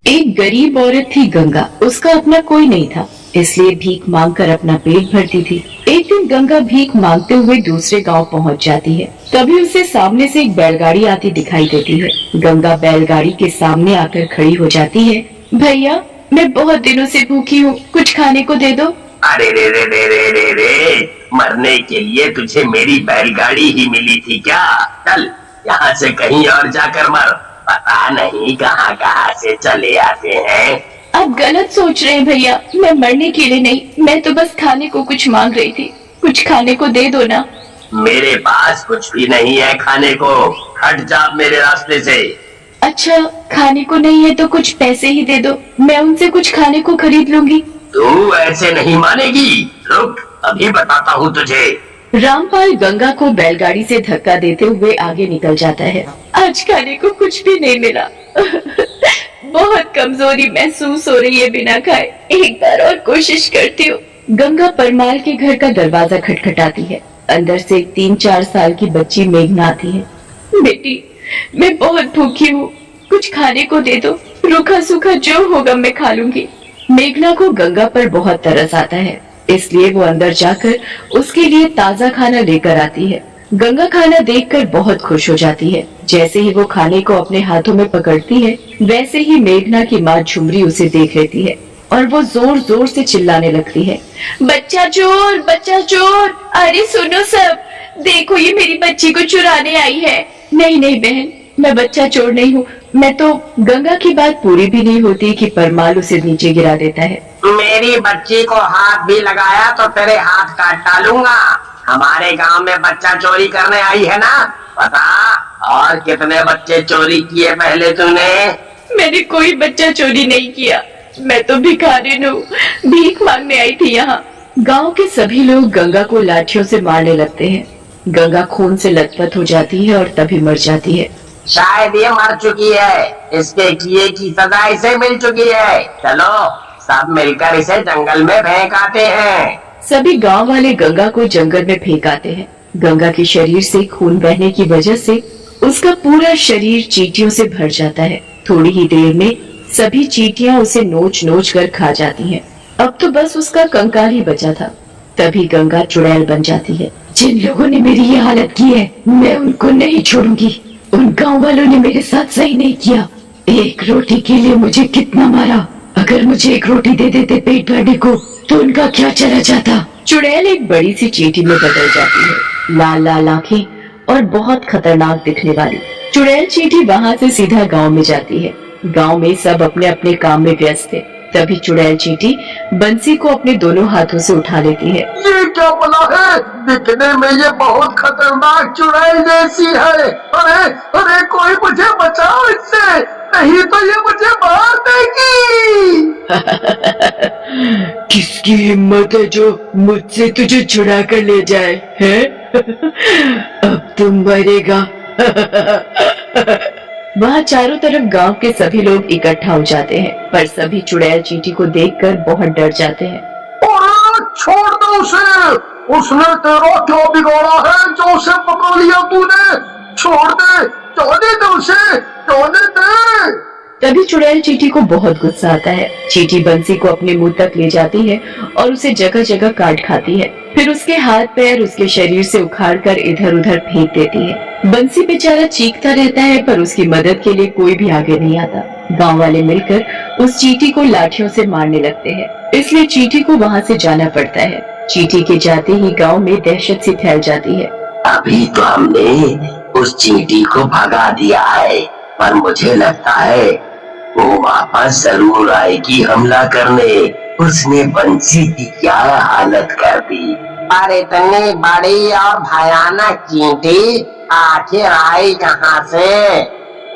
एक गरीब औरत थी गंगा। उसका अपना कोई नहीं था, इसलिए भीख मांगकर अपना पेट भरती थी। एक दिन गंगा भीख मांगते हुए दूसरे गांव पहुंच जाती है। तभी उसे सामने से एक बैलगाड़ी आती दिखाई देती है। गंगा बैलगाड़ी के सामने आकर खड़ी हो जाती है। भैया, मैं बहुत दिनों से भूखी हूँ, कुछ खाने को दे दो। अरे रे रे रे रे रे रे, मरने के लिए तुझे मेरी बैलगाड़ी ही मिली थी क्या? चल यहाँ से कहीं और जाकर मर। पता नहीं कहाँ कहाँ से चले आते हैं। आप गलत सोच रहे हैं भैया, मैं मरने के लिए नहीं, मैं तो बस खाने को कुछ मांग रही थी। कुछ खाने को दे दो ना। मेरे पास कुछ भी नहीं है खाने को। हट जा मेरे रास्ते से। अच्छा, खाने को नहीं है तो कुछ पैसे ही दे दो, मैं उनसे कुछ खाने को खरीद लूंगी। तू ऐसे नहीं मानेगी। रुक, अभी बताता हूँ तुझे। रामपाल गंगा को बैलगाड़ी से धक्का देते हुए आगे निकल जाता है। आज खाने को कुछ भी नहीं मिला। बहुत कमजोरी महसूस हो रही है बिना खाए। एक बार और कोशिश करती हूँ। गंगा परमाल के घर का दरवाजा खटखटाती है। अंदर से एक 3-4 साल की बच्ची मेघना आती है। बेटी, मैं बहुत भूखी हूँ, कुछ खाने को दे दो। रूखा सूखा जो होगा मैं खा लूंगी। मेघना को गंगा पर बहुत तरस आता है, इसलिए वो अंदर जाकर उसके लिए ताजा खाना लेकर आती है। गंगा खाना देखकर बहुत खुश हो जाती है। जैसे ही वो खाने को अपने हाथों में पकड़ती है, वैसे ही मेघना की माँ झुमरी उसे देख लेती है और वो जोर जोर से चिल्लाने लगती है, बच्चा चोर, बच्चा चोर, अरे सुनो सब, देखो ये मेरी बच्ची को चुराने आई है। नहीं नहीं बहन, मैं बच्चा चोर नहीं हूँ। मैं तो गंगा की बात पूरी भी नहीं होती कि परमाल उसे नीचे गिरा देता है। मेरी बच्ची को हाथ भी लगाया तो तेरे हाथ काट डालूंगा। हमारे गांव में बच्चा चोरी करने आई है ना? पता और कितने बच्चे चोरी किए पहले तूने? मैंने कोई बच्चा चोरी नहीं किया, मैं तो भिखारिन हूँ, भीख मांगने आई थी यहाँ। गांव के सभी लोग गंगा को लाठियों से मारने लगते हैं। गंगा खून से लथपथ हो जाती है और तभी मर जाती है। शायद ये मर चुकी है। इसके किए की सजा इसे मिल चुकी है। चलो सब मिलकर इसे जंगल में फेंक आते हैं। सभी गांव वाले गंगा को जंगल में फेंक आते हैं। गंगा के शरीर से खून बहने की वजह से उसका पूरा शरीर चींटियों से भर जाता है। थोड़ी ही देर में सभी चींटियां उसे नोच नोच कर खा जाती हैं। अब तो बस उसका कंकाल ही बचा था। तभी गंगा चुड़ैल बन जाती है। जिन लोगों ने मेरी ये हालत की है, मैं उनको नहीं छोड़ूंगी। उन गांव वालों ने मेरे साथ सही नहीं किया। एक रोटी के लिए मुझे कितना मारा। अगर मुझे एक रोटी दे देते पेट भरने को, तो उनका क्या चला जाता। चुड़ैल एक बड़ी सी चींटी में बदल जाती है, लाल लाल आंखें और बहुत खतरनाक दिखने वाली। चुड़ैल चींटी वहाँ से सीधा गांव में जाती है। गांव में सब अपने अपने काम में व्यस्त थे। तभी चुड़ैल चींटी बंसी को अपने दोनों हाथों से उठा लेती है। ये क्या बला है? दिखने में ये बहुत खतरनाक चुड़ैल जैसी है। अरे अरे, कोई मुझे बचाओ इससे, नहीं तो ये मुझे मार देगी। किसकी हिम्मत है जो मुझसे तुझे छुड़ा कर ले जाए, है? अब तुम मरेगा। वहाँ चारों तरफ गांव के सभी लोग इकट्ठा हो जाते हैं, पर सभी चुड़ैल चींटी को देखकर बहुत डर जाते हैं। अरे छोड़ दो उसे, उसने तेरा क्या बिगाड़ा है जो उसे पकड़ लिया तूने? छोड़ दे, जाने दे उसे, जाने दे। तभी चुड़ैल चींटी को बहुत गुस्सा आता है। चींटी बंसी को अपने मुंह तक ले जाती है और उसे जगह जगह काट खाती है। फिर उसके हाथ पैर उसके शरीर से उखाड़कर इधर उधर फेंक देती है। बंसी बेचारा चीखता रहता है, पर उसकी मदद के लिए कोई भी आगे नहीं आता। गांव वाले मिलकर उस चींटी को लाठियों से मारने लगते हैं, इसलिए चींटी को वहाँ से जाना पड़ता है। चींटी के जाते ही गाँव में दहशत सी फैल जाती है। अभी तो हमने उस चींटी को भगा दिया है, पर मुझे लगता है वो वापस जरूर आएगी हमला करने। उसने बंसी की क्या हालत कर दी। अरे इतनी बड़ी और भयानक चींटी आखिर आई कहाँ से?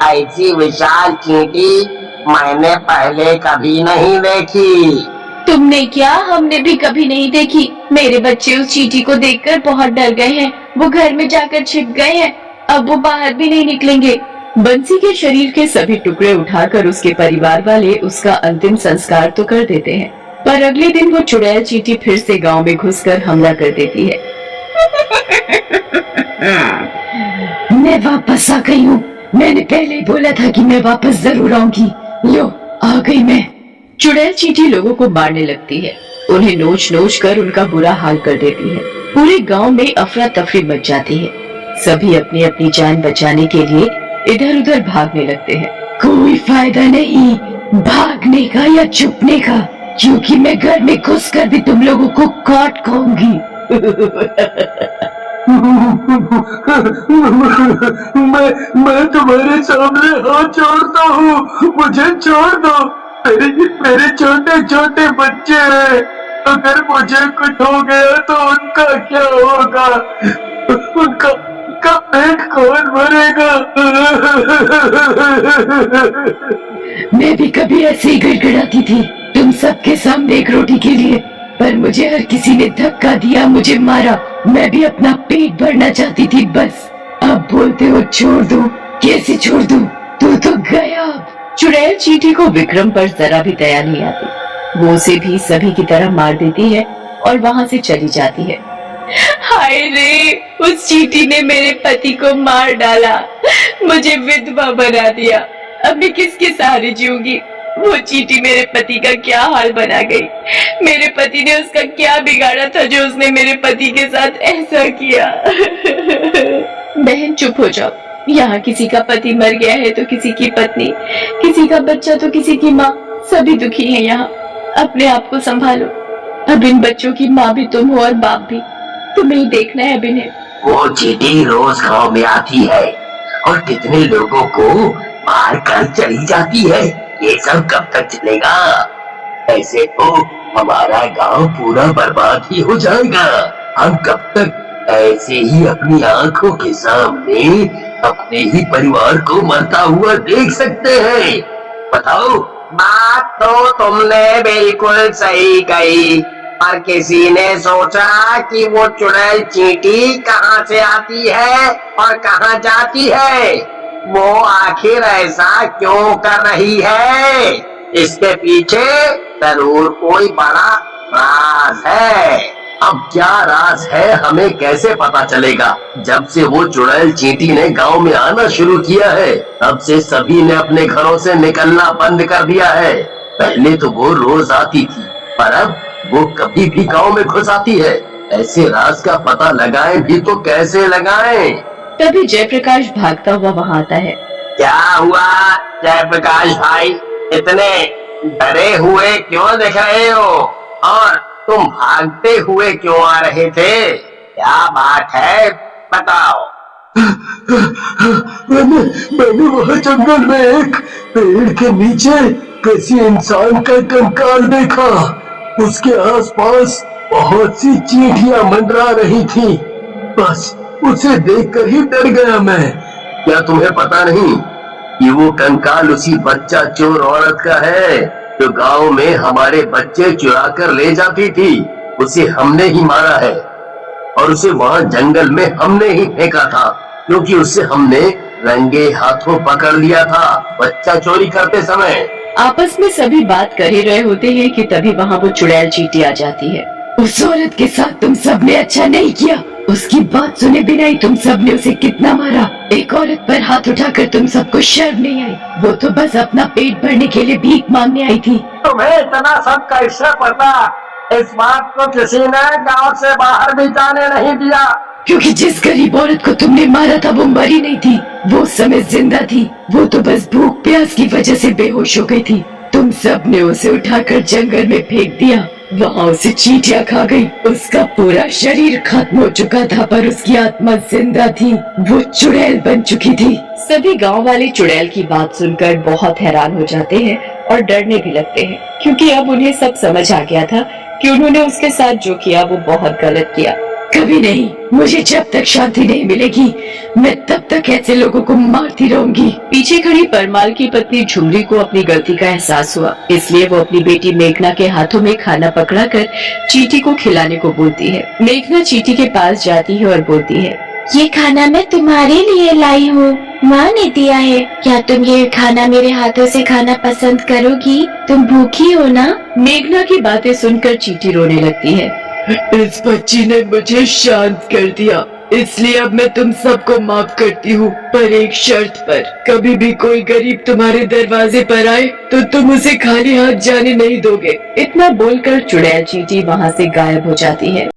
ऐसी विशाल चींटी मैंने पहले कभी नहीं देखी। तुमने क्या? हमने भी कभी नहीं देखी। मेरे बच्चे उस चींटी को देखकर बहुत डर गए हैं। वो घर में जाकर छिप गए हैं, अब वो बाहर भी नहीं निकलेंगे। बंसी के शरीर के सभी टुकड़े उठाकर उसके परिवार वाले उसका अंतिम संस्कार तो कर देते हैं, पर अगले दिन वो चुड़ैल चींटी फिर से गांव में घुसकर हमला कर देती है। मैं वापस आ गई हूँ। मैंने पहले ही बोला था कि मैं वापस जरूर आऊंगी। लो, आ गई मैं। चुड़ैल चींटी लोगों को मारने लगती है, उन्हें नोच नोच कर उनका बुरा हाल कर देती है। पूरे गांव में अफरा तफरी मच जाती है। सभी अपनी अपनी जान बचाने के लिए इधर उधर भागने लगते हैं। कोई फायदा नहीं भागने का या छुपने का, क्योंकि मैं घर में घुस कर भी तुम लोगों को काट खाऊंगी। मैं तुम्हारे सामने हाथ जोड़ता हूँ, मुझे छोड़ दो। मेरे छोटे छोटे बच्चे हैं, अगर मुझे कुछ हो गया तो उनका क्या होगा? उनका पेट कौन भरेगा? मैं भी कभी ऐसे ही गिड़गिड़ाती थी तुम सबके सामने एक रोटी के लिए, पर मुझे हर किसी ने धक्का दिया, मुझे मारा। मैं भी अपना पेट भरना चाहती थी बस। अब बोलते हो छोड़ दूं? कैसे छोड़ दूं? तू तो गया। चुड़ैल चींटी को विक्रम पर जरा भी दया नहीं आती। वो उसे भी सभी की तरह मार देती है और वहाँ से चली जाती है। हाय रे, उस चींटी ने मेरे पति को मार डाला, मुझे विधवा बना दिया। अब मैं किसके सहारे जीऊंगी? वो चींटी मेरे पति का क्या हाल बना गई। मेरे पति ने उसका क्या बिगाड़ा था जो उसने मेरे पति के साथ ऐसा किया। बहन चुप हो जाओ, यहाँ किसी का पति मर गया है तो किसी की पत्नी, किसी का बच्चा तो किसी की माँ, सभी दुखी हैं यहाँ। अपने आप को संभालो, अब इन बच्चों की माँ भी तुम हो और बाप भी, तुम्हें ही देखना है बिन्हें। वो चींटी रोज गांव में आती है और कितने लोगों को मार कर चली जाती है। ये सब कब तक चलेगा? ऐसे तो हमारा गांव पूरा बर्बाद ही हो जाएगा। हम कब तक ऐसे ही अपनी आंखों के सामने अपने ही परिवार को मरता हुआ देख सकते हैं? बताओ। बात तो तुमने बिल्कुल सही कही, पर किसी ने सोचा कि वो चुड़ैल चींटी कहाँ से आती है और कहाँ जाती है? वो आखिर ऐसा क्यों कर रही है? इसके पीछे जरूर कोई बड़ा राज है। अब क्या राज है हमें कैसे पता चलेगा? जब से वो चुड़ैल चींटी ने गांव में आना शुरू किया है, तब से सभी ने अपने घरों से निकलना बंद कर दिया है। पहले तो वो रोज आती थी, पर अब वो कभी भी गांव में घुस आती है। ऐसे राज का पता लगाएं भी तो कैसे लगाएं? तभी जयप्रकाश भागता हुआ वहाँ आता है। क्या हुआ जयप्रकाश भाई, इतने डरे हुए क्यों दिख रहे हो? और तुम भागते हुए क्यों आ रहे थे? क्या बात है, बताओ। मैंने वहाँ जंगल में एक पेड़ के नीचे किसी इंसान का कंकाल देखा। उसके आसपास बहुत सी चींटियां मंडरा रही थी। बस उसे देखकर ही डर गया मैं। क्या तुम्हें पता नहीं कि वो कंकाल उसी बच्चा चोर औरत का है जो गांव में हमारे बच्चे चुरा कर ले जाती थी? उसे हमने ही मारा है और उसे वहाँ जंगल में हमने ही फेंका था, क्योंकि उसे हमने रंगे हाथों पकड़ लिया था बच्चा चोरी करते समय। आपस में सभी बात कर ही रहे होते हैं कि तभी वहाँ वो चुड़ैल चींटी आ जाती है। उस औरत के साथ तुम सबने अच्छा नहीं किया। उसकी बात सुने बिना ही तुम सबने उसे कितना मारा। एक औरत पर हाथ उठाकर तुम सबको शर्म नहीं आई? वो तो बस अपना पेट भरने के लिए भीख मांगने आई थी। तुम्हें इतना सब कैसे पता? इस बात को किसी ने गांव से बाहर भी जाने नहीं दिया। क्योंकि जिस गरीब औरत को तुमने मारा था वो मरी नहीं थी, वो उस समय जिंदा थी। वो तो बस भूख प्यास की वजह से बेहोश हो गई थी। तुम सब ने उसे उठाकर जंगल में फेंक दिया। वहाँ उसे चींटियां खा गई। उसका पूरा शरीर खत्म हो चुका था, पर उसकी आत्मा जिंदा थी। वो चुड़ैल बन चुकी थी। सभी गांव वाले चुड़ैल की बात सुनकर बहुत हैरान हो जाते हैं और डरने भी लगते हैं, क्योंकि अब उन्हें सब समझ आ गया था कि उन्होंने उसके साथ जो किया वो बहुत गलत किया। कभी नहीं, मुझे जब तक शांति नहीं मिलेगी मैं तब तक ऐसे लोगों को मारती रहूंगी। पीछे खड़ी परमाल की पत्नी झुमरी को अपनी गलती का एहसास हुआ, इसलिए वो अपनी बेटी मेघना के हाथों में खाना पकड़ाकर चींटी को खिलाने को बोलती है। मेघना चींटी के पास जाती है और बोलती है, ये खाना मैं तुम्हारे लिए लाई हूँ, माँ ने दिया है। क्या तुम ये खाना मेरे हाथों से खाना पसंद करोगी? तुम भूखी हो ना? मेघना की बातें सुनकर चींटी रोने लगती है। इस बच्ची ने मुझे शांत कर दिया। इसलिए अब मैं तुम सबको माफ करती हूँ, पर एक शर्त पर। कभी भी कोई गरीब तुम्हारे दरवाजे पर आए तो तुम उसे खाली हाथ जाने नहीं दोगे। इतना बोलकर चुड़ैल चींटी वहाँ से गायब हो जाती है।